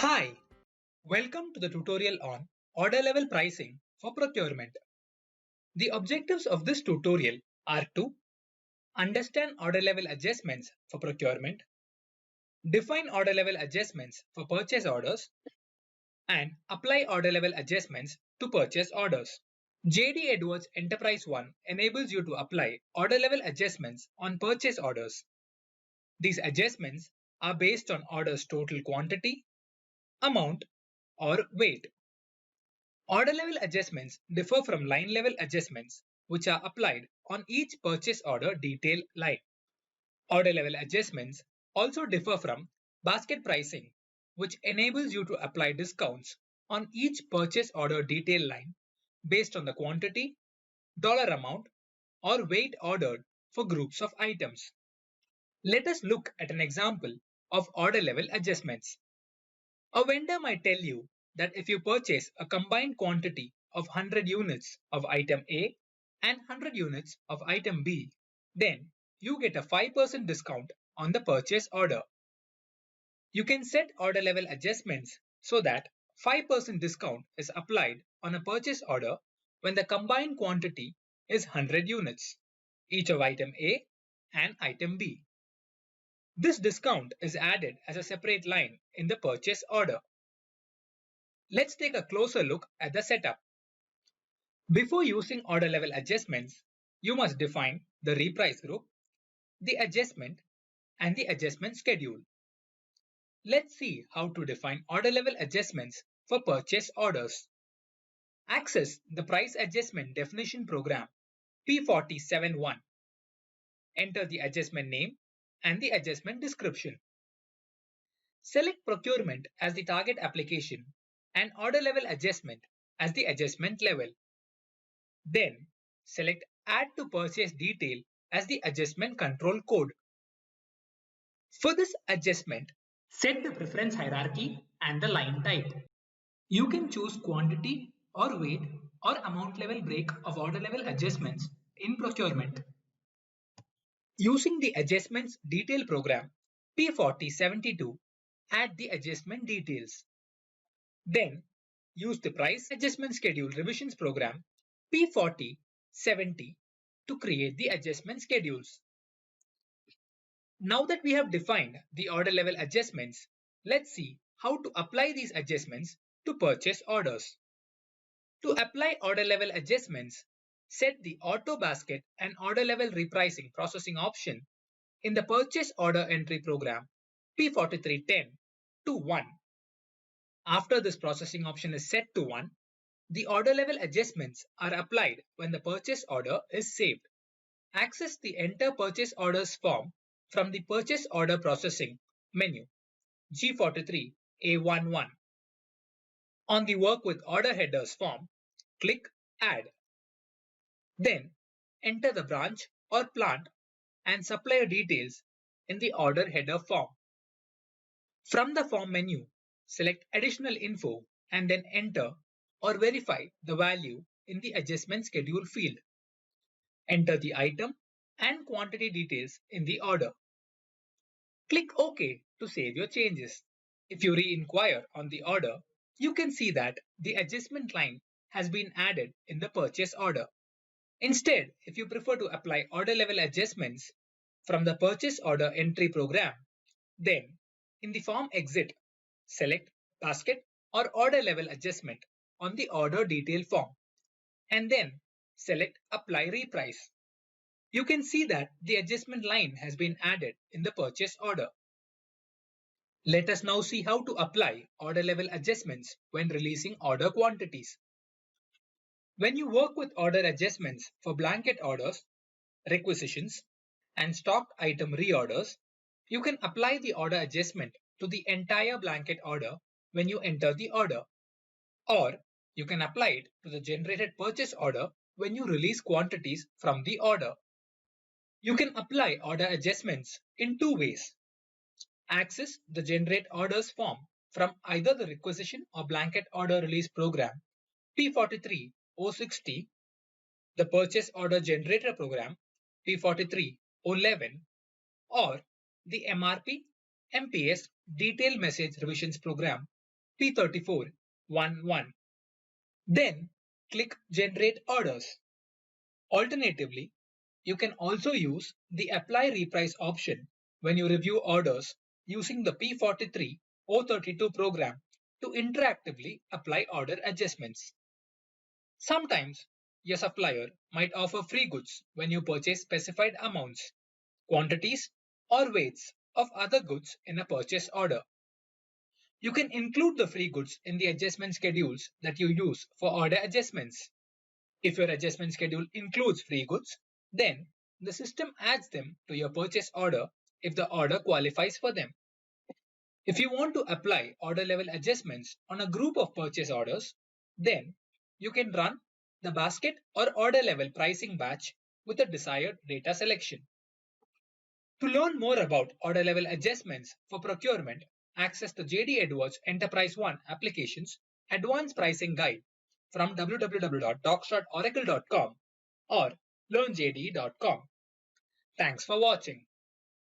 Hi, welcome to the tutorial on order level pricing for procurement. The objectives of this tutorial are to understand order level adjustments for procurement, define order level adjustments for purchase orders, and apply order level adjustments to purchase orders. JD Edwards Enterprise 1 enables you to apply order level adjustments on purchase orders. These adjustments are based on orders' total quantity, amount, or weight. Order level adjustments differ from line level adjustments, which are applied on each purchase order detail line. Order level adjustments also differ from basket pricing, which enables you to apply discounts on each purchase order detail line based on the quantity, dollar amount, or weight ordered for groups of items. Let us look at an example of order level adjustments. A vendor might tell you that if you purchase a combined quantity of 100 units of item A and 100 units of item B, then you get a 5% discount on the purchase order. You can set order level adjustments so that 5% discount is applied on a purchase order when the combined quantity is 100 units, each of item A and item B. This discount is added as a separate line in the purchase order. Let's take a closer look at the setup. Before using order level adjustments, you must define the reprice group, the adjustment, and the adjustment schedule. Let's see how to define order level adjustments for purchase orders. Access the price adjustment definition program P4071. Enter the adjustment name and the adjustment description. Select procurement as the target application and order level adjustment as the adjustment level. Then select Add to Purchase Detail as the adjustment control code. For this adjustment, set the preference hierarchy and the line type. You can choose quantity or weight or amount level break of order level adjustments in procurement. Using the adjustments detail program P4072, add the adjustment details. Then use the price adjustment schedule revisions program P4070 to create the adjustment schedules. Now that we have defined the order level adjustments, let's see how to apply these adjustments to purchase orders. To apply order level adjustments, set the auto basket and order level repricing processing option in the purchase order entry program P4310 to 1. After this processing option is set to 1, the order level adjustments are applied when the purchase order is saved. Access the Enter Purchase Orders form from the Purchase Order Processing menu G43A11. On the Work with Order Headers form, click Add. Then enter the branch or plant and supplier details in the order header form. From the form menu, select Additional Info and then enter or verify the value in the Adjustment Schedule field. Enter the item and quantity details in the order. Click OK to save your changes. If you re-inquire on the order, you can see that the adjustment line has been added in the purchase order. Instead, if you prefer to apply order level adjustments from the purchase order entry program, then in the form exit, select basket or order level adjustment on the order detail form and then select apply reprice. You can see that the adjustment line has been added in the purchase order. Let us now see how to apply order level adjustments when releasing order quantities. When you work with order adjustments for blanket orders, requisitions, and stock item reorders, you can apply the order adjustment to the entire blanket order when you enter the order, or you can apply it to the generated purchase order when you release quantities from the order. You can apply order adjustments in two ways. Access the Generate Orders form from either the Requisition or Blanket Order Release Program P43060, the Purchase Order Generator Program P43011, or the MRP MPS Detailed Message Revisions Program P3411. Then click Generate Orders. Alternatively, you can also use the Apply Reprice option when you review orders using the P43-032 program to interactively apply order adjustments. Sometimes your supplier might offer free goods when you purchase specified amounts, quantities, or weights of other goods in a purchase order. You can include the free goods in the adjustment schedules that you use for order adjustments. If your adjustment schedule includes free goods, then the system adds them to your purchase order if the order qualifies for them. If you want to apply order level adjustments on a group of purchase orders, then you can run the basket or order level pricing batch with a desired data selection. To learn more about order level adjustments for procurement, access the JD Edwards Enterprise One application's Advanced Pricing Guide from www.docs.oracle.com or learnjde.com. Thanks for watching.